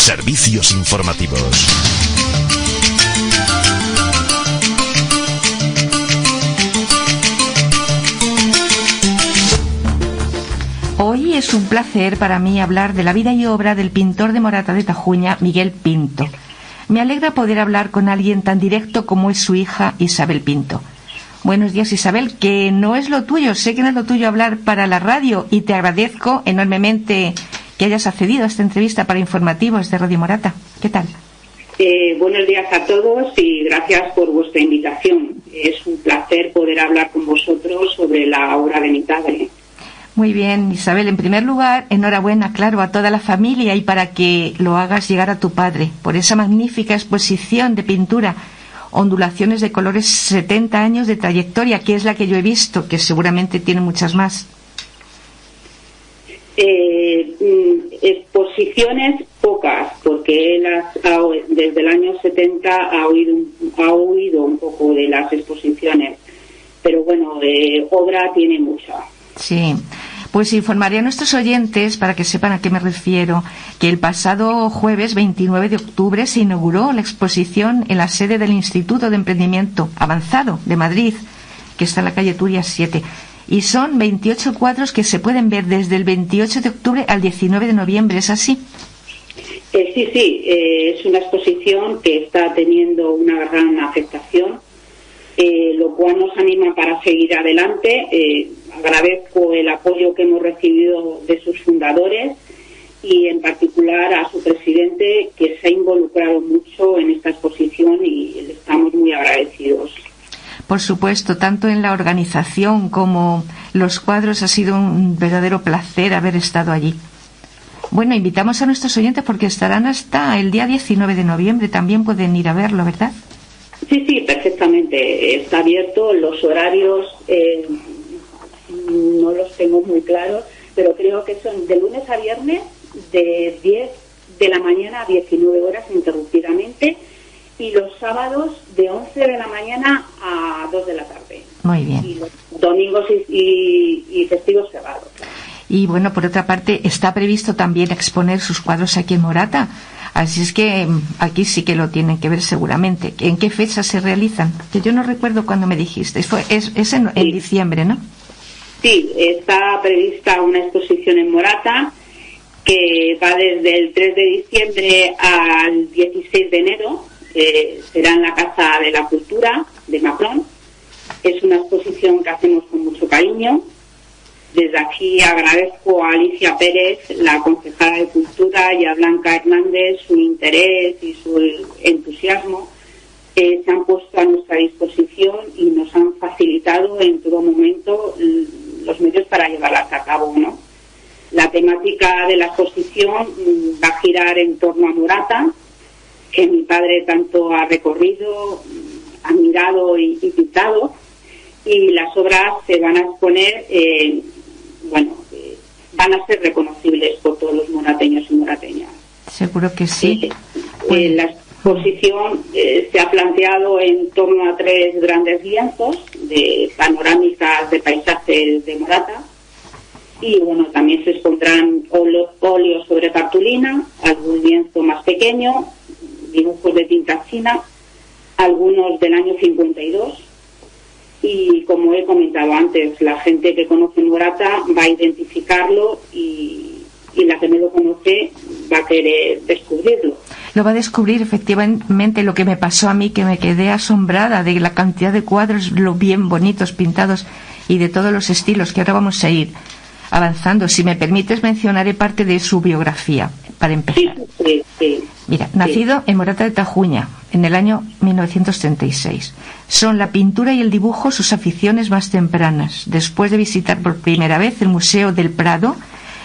Servicios informativos. Hoy es un placer para mí hablar de la vida y obra del pintor de Morata de Tajuña, Miguel Pinto. Me alegra poder hablar con alguien tan directo como es su hija Isabel Pinto. Buenos días, Isabel, que no es lo tuyo, sé que no es lo tuyo hablar para la radio y te agradezco enormemente que hayas accedido a esta entrevista para informativos de Radio Morata. ¿Qué tal? Buenos días a todos y gracias por vuestra invitación. Es un placer poder hablar con vosotros sobre la obra de mi padre. Muy bien, Isabel. En primer lugar, enhorabuena, claro, a toda la familia y para que lo hagas llegar a tu padre por esa magnífica exposición de pintura, ondulaciones de colores, 70 años de trayectoria, que es la que yo he visto, que seguramente tiene muchas más. Exposiciones pocas, porque él desde el año 70 ha huido un poco de las exposiciones, pero bueno, obra tiene mucha. Sí, pues informaré a nuestros oyentes, para que sepan a qué me refiero, que el pasado jueves 29 de octubre se inauguró la exposición en la sede del Instituto de Emprendimiento Avanzado de Madrid, que está en la calle Turia 7. Y son 28 cuadros que se pueden ver desde el 28 de octubre al 19 de noviembre, ¿es así? Sí, es una exposición que está teniendo una gran aceptación, lo cual nos anima para seguir adelante. Agradezco el apoyo que hemos recibido de sus fundadores y en particular a su presidente, que se ha involucrado mucho en esta exposición y le estamos muy agradecidos. Por supuesto, tanto en la organización como los cuadros ha sido un verdadero placer haber estado allí. Bueno, invitamos a nuestros oyentes porque estarán hasta el día 19 de noviembre, también pueden ir a verlo, ¿verdad? Sí, perfectamente. Está abierto. Los horarios no los tengo muy claros, pero creo que son de lunes a viernes de 10 de la mañana a 19 horas ininterrumpidamente y los sábados de 11 de la mañana a 2 de la tarde. Muy bien. Y los domingos y festivos cerrados. Y bueno, por otra parte, está previsto también exponer sus cuadros aquí en Morata. Así es que aquí sí que lo tienen que ver seguramente. ¿En qué fecha se realizan? Que yo no recuerdo cuándo me dijiste. Es en diciembre, ¿no? Sí, está prevista una exposición en Morata que va desde el 3 de diciembre al 16 de enero. Será en la Casa de la Cultura de Macron. Es una exposición que hacemos con mucho cariño. Desde aquí agradezco a Alicia Pérez, la concejala de Cultura, y a Blanca Hernández su interés y su entusiasmo. Se han puesto a nuestra disposición y nos han facilitado en todo momento los medios para llevarlas a cabo, ¿no? La temática de la exposición va a girar en torno a Morata, que mi padre tanto ha recorrido, admirado y pintado, y las obras se van a exponer, van a ser reconocibles por todos los morateños y morateñas. Seguro que sí. La exposición se ha planteado en torno a 3 grandes lienzos de panorámicas de paisajes de Morata, y bueno, también se expondrán óleos sobre cartulina, algún lienzo más pequeño, dibujos de tinta china, algunos del año 52, y como he comentado antes, la gente que conoce Morata va a identificarlo y la que no lo conoce va a querer descubrirlo. Lo va a descubrir, efectivamente. Lo que me pasó a mí, que me quedé asombrada de la cantidad de cuadros, lo bien bonitos, pintados y de todos los estilos, que ahora vamos a ir avanzando. Si me permites, mencionaré parte de su biografía, para empezar. Sí. Mira, nacido en Morata de Tajuña en el año 1936. Son la pintura y el dibujo sus aficiones más tempranas. Después de visitar por primera vez el Museo del Prado,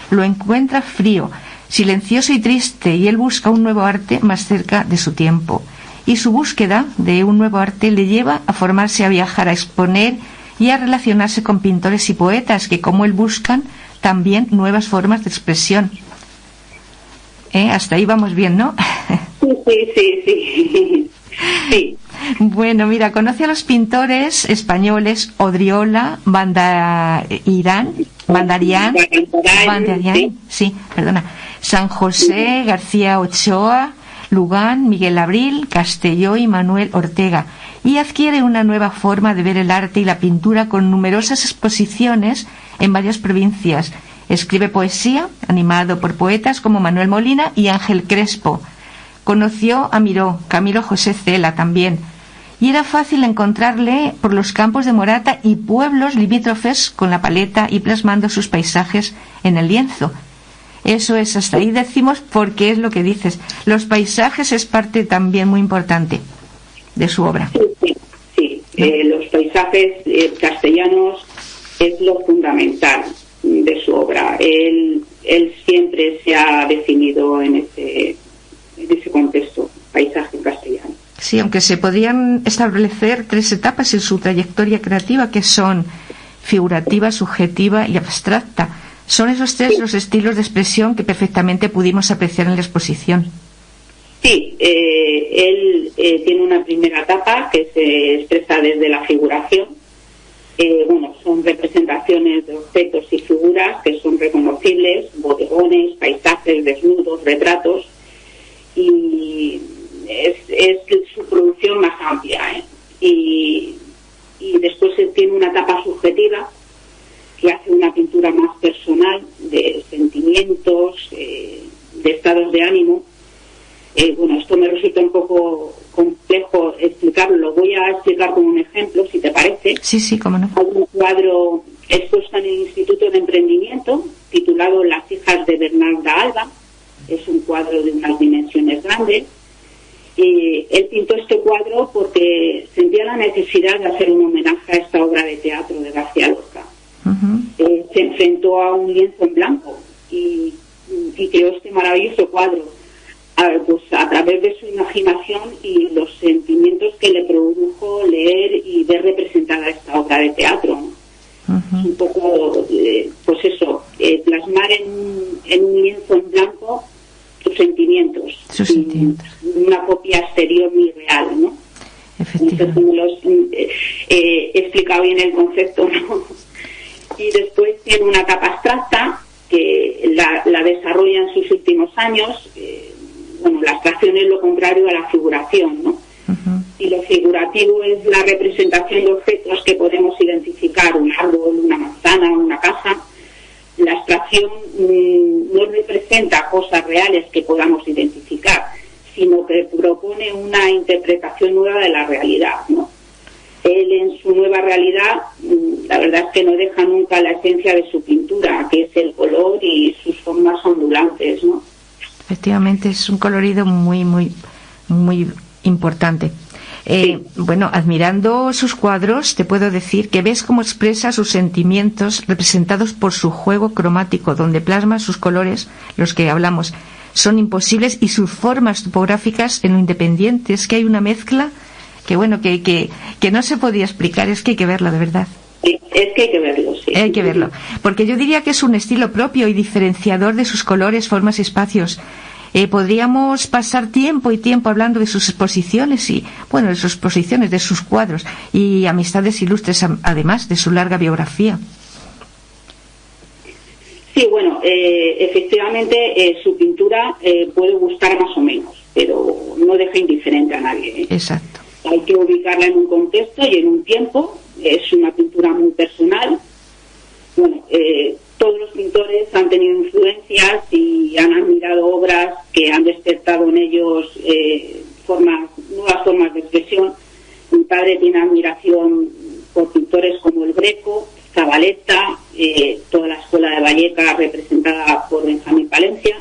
lo encuentra frío, silencioso y triste, y él busca un nuevo arte más cerca de su tiempo. Y su búsqueda de un nuevo arte le lleva a formarse, a viajar, a exponer y a relacionarse con pintores y poetas que, como él, buscan también nuevas formas de expresión. Hasta ahí vamos bien, ¿no? Sí. Bueno, mira, conoce a los pintores españoles Odriola, Bandarián, San José, García Ochoa, Lugán, Miguel Abril, Castelló y Manuel Ortega, y adquiere una nueva forma de ver el arte y la pintura con numerosas exposiciones en varias provincias. Escribe poesía, animado por poetas como Manuel Molina y Ángel Crespo. Conoció a Miró, Camilo José Cela también, y era fácil encontrarle por los campos de Morata y pueblos limítrofes con la paleta y plasmando sus paisajes en el lienzo. Eso es, hasta ahí decimos, porque es lo que dices. Los paisajes es parte también muy importante de su obra. Sí. Los paisajes castellanos es lo fundamental de su obra. Él siempre se ha definido en ese contexto, paisaje castellano. Sí, aunque se podrían establecer 3 etapas en su trayectoria creativa, que son figurativa, subjetiva y abstracta. Son esos 3 los estilos de expresión que perfectamente pudimos apreciar en la exposición. Sí, él tiene una primera etapa que se expresa desde la figuración. Son representaciones de objetos y figuras que son reconocibles, bodegones, paisajes, desnudos, retratos, y es su producción más amplia, y después tiene una etapa subjetiva que hace una pintura más personal de sentimientos, de estados de ánimo. Esto me resulta un poco complejo explicarlo, lo voy a explicar con un ejemplo, si te parece. Sí, cómo no. Hay un cuadro expuesto en el Instituto de Emprendimiento titulado Las hijas de Bernarda Alba. Es un cuadro de unas dimensiones grandes. Él pintó este cuadro porque sentía la necesidad de hacer un homenaje a esta obra de teatro de García Lorca. Se enfrentó a un lienzo en blanco y creó este maravilloso cuadro a través de su imaginación y los sentimientos que le produjo leer y ver representada esta obra de teatro, ¿no? Es un poco, plasmar en un lienzo en blanco sus sentimientos. Una copia exterior muy real, ¿no? Efectivamente. He explicado bien el concepto, ¿no? Y después tiene una etapa abstracta que la desarrolla en sus últimos años. La abstracción es lo contrario a la figuración, ¿no? Y lo figurativo es la representación de objetos que podemos identificar, un árbol, una manzana, una casa. La abstracción no representa cosas reales que podamos identificar, sino que propone una interpretación nueva de la realidad, ¿no? Él en su nueva realidad, la verdad es que no deja nunca la esencia de su pintura, que es el color y sus formas ondulantes, ¿no? Efectivamente, es un colorido muy, muy, muy importante. Admirando sus cuadros, te puedo decir que ves cómo expresa sus sentimientos representados por su juego cromático, donde plasma sus colores, los que hablamos, son imposibles, y sus formas topográficas en lo independiente. Es que hay una mezcla que no se podía explicar, es que hay que verlo, de verdad. Sí, es que hay que verlo, sí. Hay que verlo, porque yo diría que es un estilo propio y diferenciador de sus colores, formas y espacios. Podríamos pasar tiempo y tiempo hablando de sus exposiciones de sus exposiciones, de sus cuadros y amistades ilustres, además de su larga biografía. Sí, efectivamente su pintura puede gustar más o menos, pero no deja indiferente a nadie. Exacto. Hay que ubicarla en un contexto y en un tiempo. Es una pintura muy personal. Todos los pintores han tenido influencias y han admirado obras que han despertado en ellos nuevas formas de expresión. Mi padre tiene admiración por pintores como el Greco, Zabaleta, toda la escuela de Vallecas representada por Benjamín Palencia,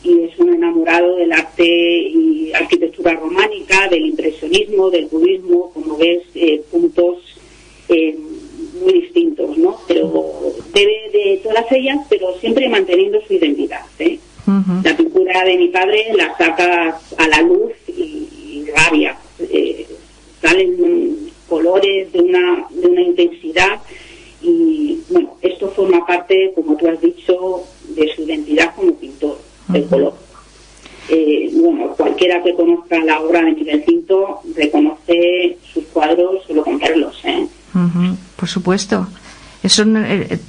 y es un enamorado del arte y arquitectura románica, del impresionismo, del cubismo, como ves, puntos muy distintos, ¿no? Pero bebe de todas ellas, pero siempre manteniendo su identidad, ¿eh? La pintura de mi padre la saca a la luz y rabia. Salen colores de una intensidad y, esto forma parte, como tú has dicho, de su identidad como pintor, del color. Cualquiera que conozca la obra de Miguel Cinto reconoce sus cuadros solo con verlos, ¿eh? Por supuesto.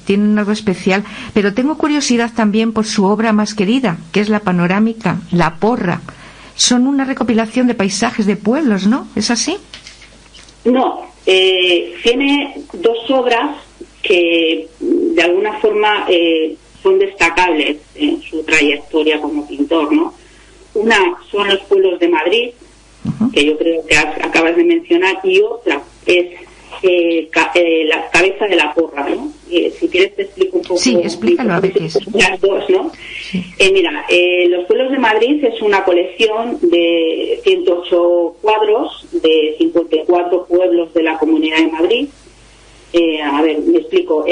tienen algo especial. Pero tengo curiosidad también por su obra más querida, que es la panorámica, La Porra. Son una recopilación de paisajes de pueblos, ¿no? ¿Es así? No, tiene dos obras que de alguna forma son destacables en su trayectoria como pintor, ¿no? Una son Los pueblos de Madrid, que yo creo que acabas de mencionar, y otra es La cabeza de la porra, ¿no? Si quieres te explico un poco. Sí, explícalo a ver qué es. Las dos, ¿no? Sí. Mira, Los pueblos de Madrid es una colección de 108 cuadros de 54 pueblos de la Comunidad de Madrid. A ver, me explico.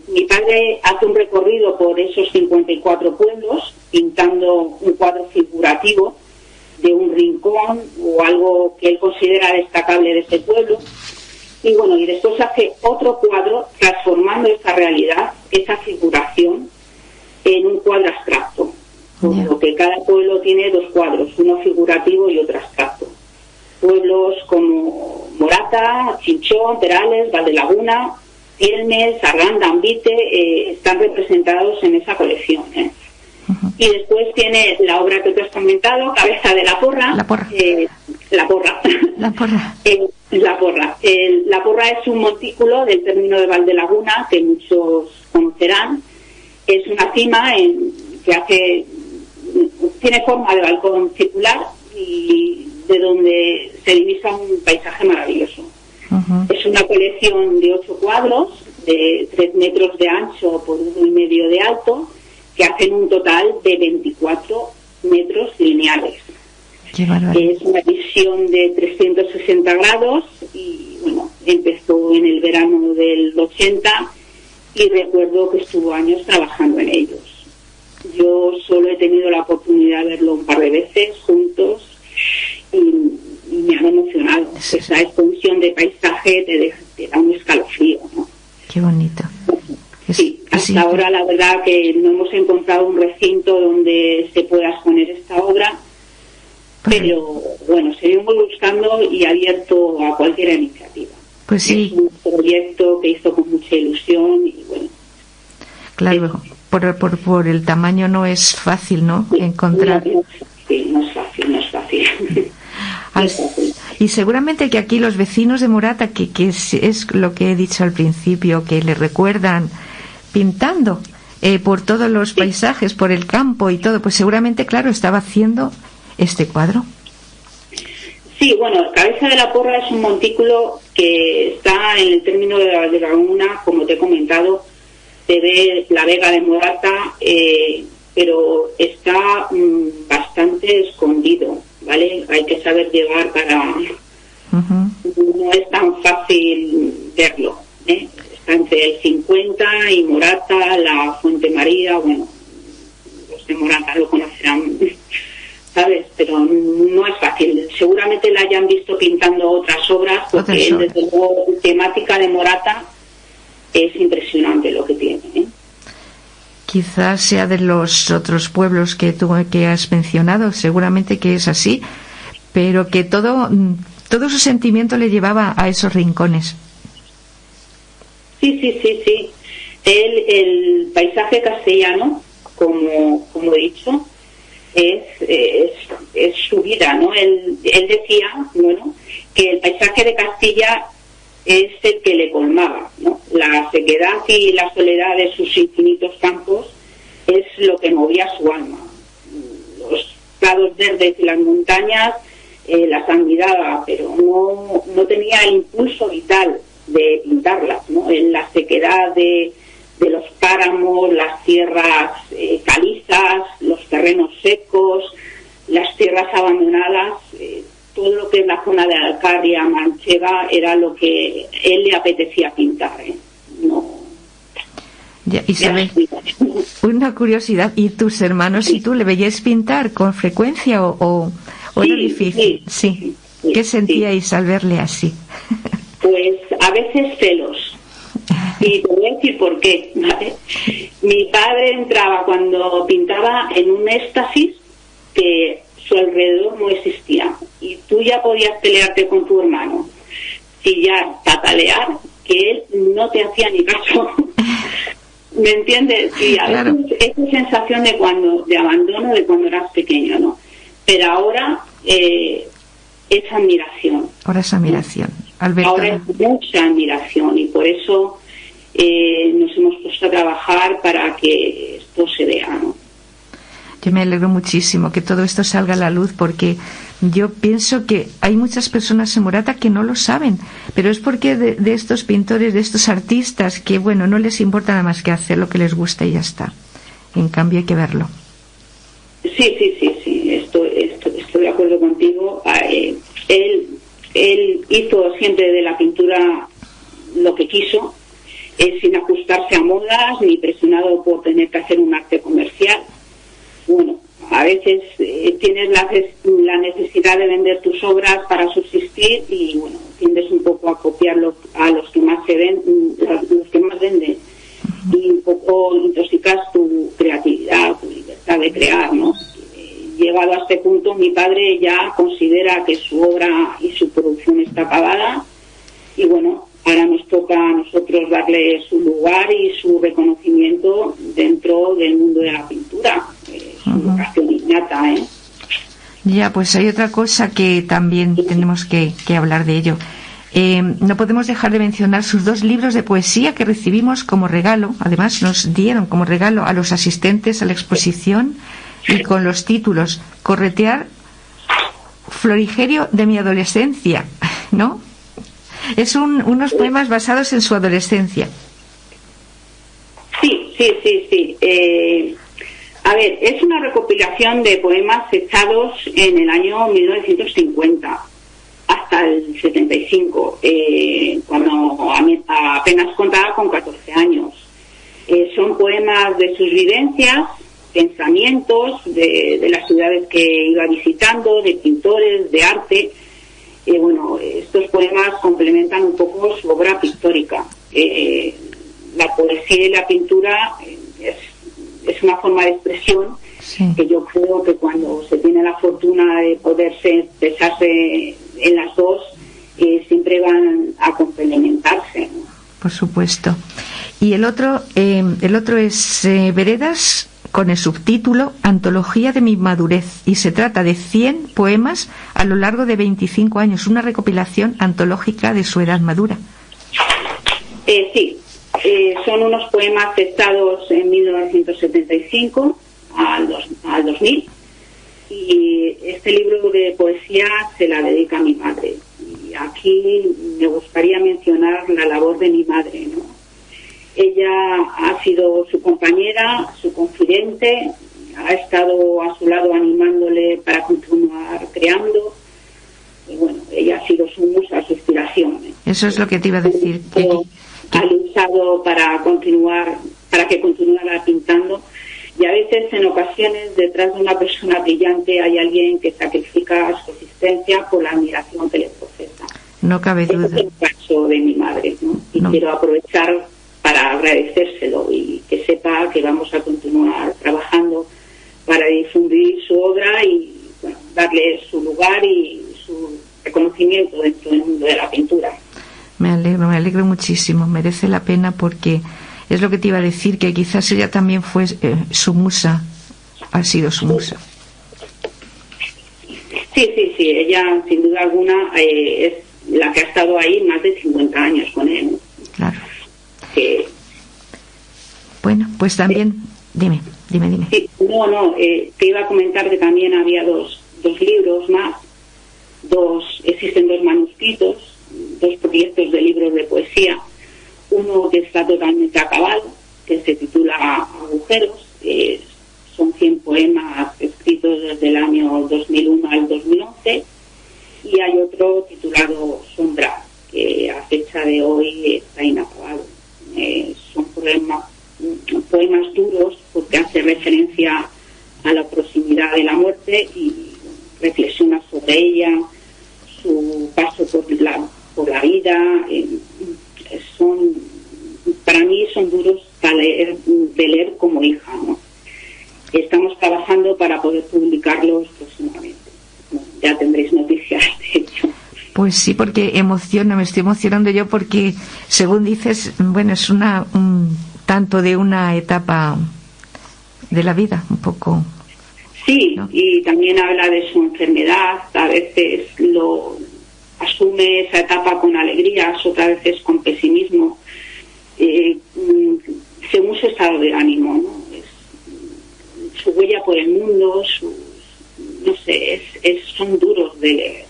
Mi padre hace un recorrido por esos 54 pueblos, pintando un cuadro figurativo de un rincón o algo que él considera destacable de ese pueblo. Y bueno, y después hace otro cuadro transformando esa realidad, esa figuración, en un cuadro abstracto. Por lo que cada pueblo tiene dos cuadros, uno figurativo y otro abstracto. Pueblos como Morata, Chinchón, Perales, Valdelaguna, Tielmes, Arganda, Ambite, están representados en esa colección. Y después tiene la obra que tú has comentado, Cabeza de la Porra. La Porra. La Porra. La Porra. La Porra. La Porra es un montículo del término de Valdelaguna que muchos conocerán. Es una cima que tiene forma de balcón circular y de donde se divisa un paisaje maravilloso. Es una colección de 8 cuadros de 3 metros de ancho por 1,5 de alto, que hacen un total de 24 metros lineales. Es una visión de 360 grados y bueno, empezó en el verano del 80 y recuerdo que estuvo años trabajando en ellos. Yo solo he tenido la oportunidad de verlo un par de veces juntos y me han emocionado. Esa exposición de paisaje te da un escalofrío, ¿no? Qué bonito. Sí, hasta ahora la verdad que no hemos encontrado un recinto donde se pueda exponer esta obra, pero bueno, seguimos buscando y abierto a cualquier iniciativa. Pues sí. Es un proyecto que hizo con mucha ilusión y bueno. Claro, por el tamaño no es fácil, ¿no? Sí, encontrar. Sí, no es fácil. Y seguramente que aquí los vecinos de Morata, que es lo que he dicho al principio, que le recuerdan pintando por todos los paisajes, por el campo y todo, pues seguramente, claro, estaba haciendo este cuadro. Sí, bueno, Cabeza de la Porra es un montículo que está en el término de Valdelaguna, como te he comentado, se ve la Vega de Morata, pero está bastante escondido, ¿vale? Hay que saber llegar para... No es tan fácil verlo, ¿eh? Está entre el 50 y Morata, la Fuente María, bueno, los de Morata lo conocerán, ¿sabes? Pero no es fácil. Seguramente la hayan visto pintando otras obras, porque desde luego temática de Morata es impresionante lo que tiene, ¿eh? Quizás sea de los otros pueblos que has mencionado, seguramente que es así, pero que todo su sentimiento le llevaba a esos rincones. Sí. El paisaje castellano, como he dicho, es su vida, ¿no? Él decía, bueno, que el paisaje de Castilla es el que le colmaba, ¿no? La sequedad y la soledad de sus infinitos campos es lo que movía su alma. Los prados verdes y las montañas las admiraba, pero no tenía el impulso vital de pintarlas, ¿no? En la sequedad de los páramos, las tierras calizas, los terrenos secos, las tierras abandonadas, todo lo que es la zona de Alcarria, Manchega, era lo que él le apetecía pintar, ¿eh? No. Ya, Isabel, una curiosidad, ¿y tus hermanos y tú le veíais pintar con frecuencia o era difícil? Sí. ¿Qué sentíais al verle así? Pues a veces celos. Y te voy a decir por qué, ¿vale? Mi padre entraba cuando pintaba en un éxtasis que su alrededor no existía. Y tú ya podías pelearte con tu hermano, chillar, patalear, que él no te hacía ni caso. ¿Me entiendes? Sí, a Claro. veces esa sensación de abandono de cuando eras pequeño, ¿no? Pero ahora es admiración. Ahora es admiración. Alberto. Ahora es mucha admiración y por eso nos hemos puesto a trabajar para que esto se vea, ¿no? Yo me alegro muchísimo que todo esto salga a la luz, porque yo pienso que hay muchas personas en Morata que no lo saben, pero es porque de estos pintores, de estos artistas, que bueno, no les importa nada más que hacer lo que les gusta y ya está. En cambio hay que verlo. Sí, estoy de acuerdo contigo. Él hizo siempre de la pintura lo que quiso, sin ajustarse a modas ni presionado por tener que hacer un arte comercial. Bueno, a veces tienes la necesidad de vender tus obras para subsistir y bueno, tiendes un poco a copiarlo a los que más los que más venden, y un poco intoxicas tu creatividad, tu libertad de crear, ¿no? Llegado a este punto, mi padre ya considera que su obra y su producción está acabada y bueno, ahora nos toca a nosotros darle su lugar y su reconocimiento dentro del mundo de la pintura. Su vocación innata, ¿eh? Ya, pues hay otra cosa que también tenemos que hablar de ello. No podemos dejar de mencionar sus 2 libros de poesía que recibimos como regalo. Además, nos dieron como regalo a los asistentes a la exposición, y con los títulos Corretear, Florigerio de mi adolescencia, ¿no? Es unos poemas basados en su adolescencia. Sí. A ver, es una recopilación de poemas fechados en el año 1950 hasta el 75, cuando apenas contaba con 14 años. Son poemas de sus vivencias, pensamientos, de las ciudades que iba visitando, de pintores, de arte. Bueno, estos poemas complementan un poco su obra pictórica. La poesía y la pintura es una forma de expresión, sí, que yo creo que cuando se tiene la fortuna de poderse expresarse en las dos, siempre van a complementarse, ¿no? Por supuesto. Y el otro es Veredas, con el subtítulo Antología de mi madurez, y se trata de 100 poemas a lo largo de 25 años, una recopilación antológica de su edad madura. Sí. Son unos poemas fechados en 1975 al 2000, y este libro de poesía se la dedica a mi madre. Y aquí me gustaría mencionar la labor de mi madre, ¿no? Ella ha sido su compañera, su confidente, ha estado a su lado animándole para continuar creando. Y bueno, ella ha sido su musa, su inspiración, ¿eh? Eso es lo que te iba a decir. Ha luchado para que continuara pintando, y a veces, en ocasiones, detrás de una persona brillante hay alguien que sacrifica su existencia por la admiración que le profesa. No cabe duda. Este es el caso de mi madre, ¿no? Y quiero aprovechar para agradecérselo y que sepa que vamos a continuar trabajando para difundir su obra y bueno, darle su lugar y su reconocimiento dentro del mundo de la pintura. Me alegro muchísimo, merece la pena, porque es lo que te iba a decir, que quizás ella también fue su musa, ha sido su musa. Sí, ella sin duda alguna es la que ha estado ahí más de 50 años con él. Claro. Bueno, pues también, dime. Sí, te iba a comentar que también había dos libros más, existen 2 manuscritos, 2 proyectos de libros de poesía. Uno que está totalmente acabado, que se titula Agujeros, son 100 poemas escritos desde el año 2001 al 2011, y hay otro titulado Sombra, que a fecha de hoy está inacabado. Son poemas duros porque hace referencia a la proximidad de la muerte y reflexiona sobre ella, su paso por la vida. Para mí son duros de leer como hija, ¿no? Estamos trabajando para poder publicarlos próximamente. Ya tendréis noticias de ello. Pues sí, porque me estoy emocionando yo, porque según dices, bueno, es tanto de una etapa de la vida, un poco. Sí, ¿no? Y también habla de su enfermedad, a veces lo asume esa etapa con alegrías, otras veces con pesimismo, según su estado de ánimo, ¿no? Su huella por el mundo, no sé, son duros de leer,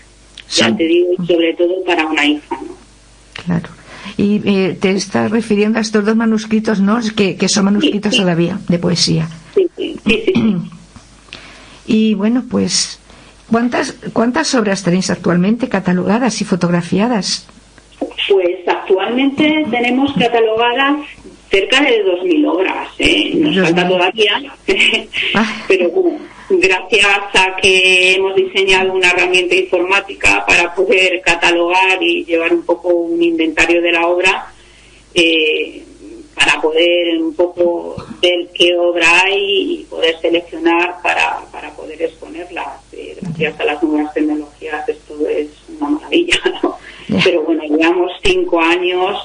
Sí. ya te digo, y sobre todo para una hija, ¿no? Claro. Y te estás refiriendo a estos dos manuscritos, ¿no? Que son manuscritos Sí. todavía de poesía. Sí. Y bueno, pues, ¿cuántas obras tenéis actualmente catalogadas y fotografiadas? Pues actualmente tenemos catalogadas cerca de 2.000 obras, nos 2.000. falta todavía, pero bueno, gracias a que hemos diseñado una herramienta informática para poder catalogar y llevar un poco un inventario de la obra, para poder un poco ver qué obra hay y poder seleccionar para poder exponerla. Gracias a las nuevas tecnologías esto es una maravilla, ¿no? Pero bueno, llevamos 5 años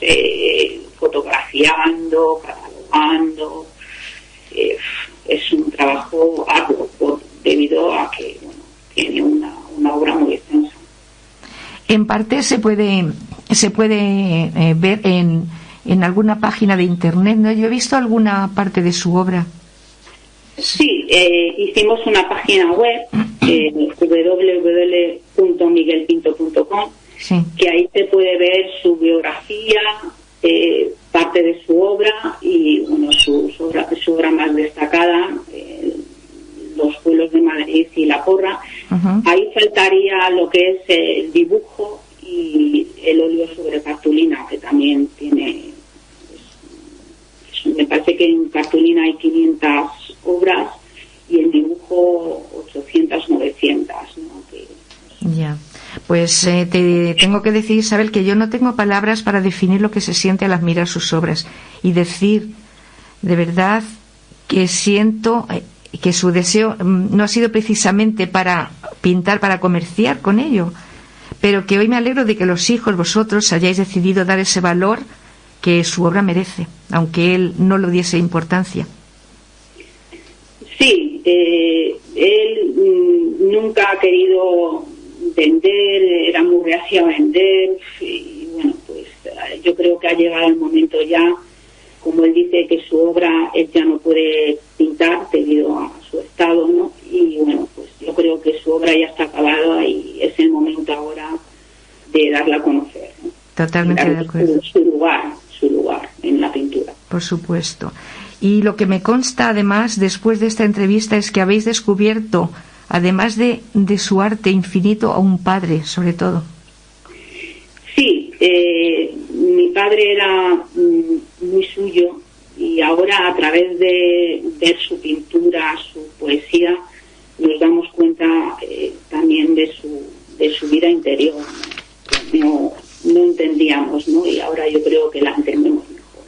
fotografiando, catalogando. Es un trabajo arduo debido a que tiene una obra muy extensa. En parte se puede ver en alguna página de internet, ¿no? Yo he visto alguna parte de su obra. Sí, hicimos una página web, www.miguelpinto.com, Sí. que ahí se puede ver su biografía, parte de su obra y bueno, su obra más destacada, Los pueblos de Madrid y La Porra. Uh-huh. Ahí faltaría lo que es el dibujo y el óleo sobre cartulina, que también tiene, me parece que en cartulina hay 500 obras y en dibujo 800, 900, ¿no? Ya. Pues te tengo que decir, Isabel, que yo no tengo palabras para definir lo que se siente al admirar sus obras y decir de verdad que siento que su deseo no ha sido precisamente para pintar, para comerciar con ello, pero que hoy me alegro de que los hijos, vosotros, hayáis decidido dar ese valor que su obra merece, aunque él no lo diese importancia. Sí, él nunca ha querido vender, era muy reacio a vender y bueno, pues yo creo que ha llegado el momento ya, como él dice que su obra él ya no puede pintar debido a su estado, ¿no? Y bueno, pues yo creo que su obra ya está acabada y es el momento ahora de darla a conocer, ¿no? Totalmente de acuerdo. Su lugar en la pintura. Por supuesto. Y lo que me consta además después de esta entrevista es que habéis descubierto, además de su arte infinito, a un padre, sobre todo. Sí, mi padre era muy suyo y ahora a través de ver su pintura, su poesía, nos damos cuenta también de su vida interior, ¿no? No entendíamos, ¿no? Y ahora yo creo que la entendemos mejor.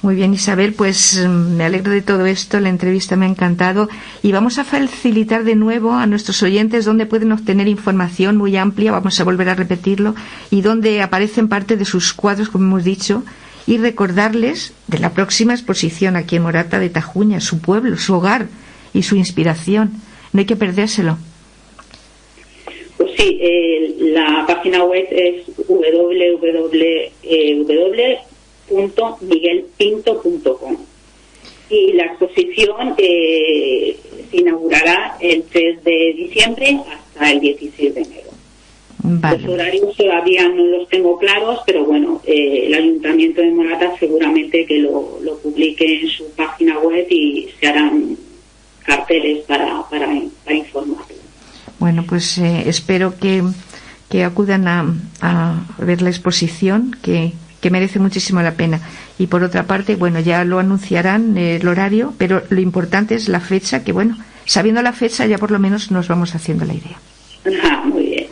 Muy bien, Isabel, pues me alegro de todo esto, la entrevista me ha encantado y vamos a facilitar de nuevo a nuestros oyentes donde pueden obtener información muy amplia, vamos a volver a repetirlo, y donde aparecen parte de sus cuadros, como hemos dicho, y recordarles de la próxima exposición aquí en Morata de Tajuña, su pueblo, su hogar y su inspiración. No hay que perdérselo. Pues sí, la página web es www.miguelpinto.com y la exposición se inaugurará el 3 de diciembre hasta el 16 de enero. Vale. Los horarios todavía no los tengo claros, pero bueno, el Ayuntamiento de Morata seguramente que lo publique en su página web y se harán carteles para informar. Bueno, pues espero que acudan a ver la exposición, que merece muchísimo la pena. Y por otra parte, bueno, ya lo anunciarán el horario, pero lo importante es la fecha, que bueno, sabiendo la fecha ya por lo menos nos vamos haciendo la idea. Muy bien.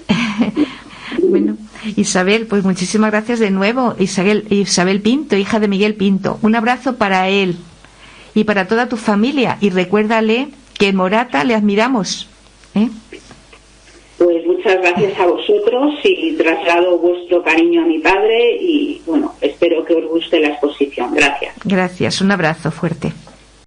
Bueno, Isabel, pues muchísimas gracias de nuevo. Isabel Pinto, hija de Miguel Pinto. Un abrazo para él y para toda tu familia. Y recuérdale que en Morata le admiramos. Pues muchas gracias a vosotros y traslado vuestro cariño a mi padre y bueno, espero que os guste guste la exposición. Gracias. Gracias, un abrazo fuerte.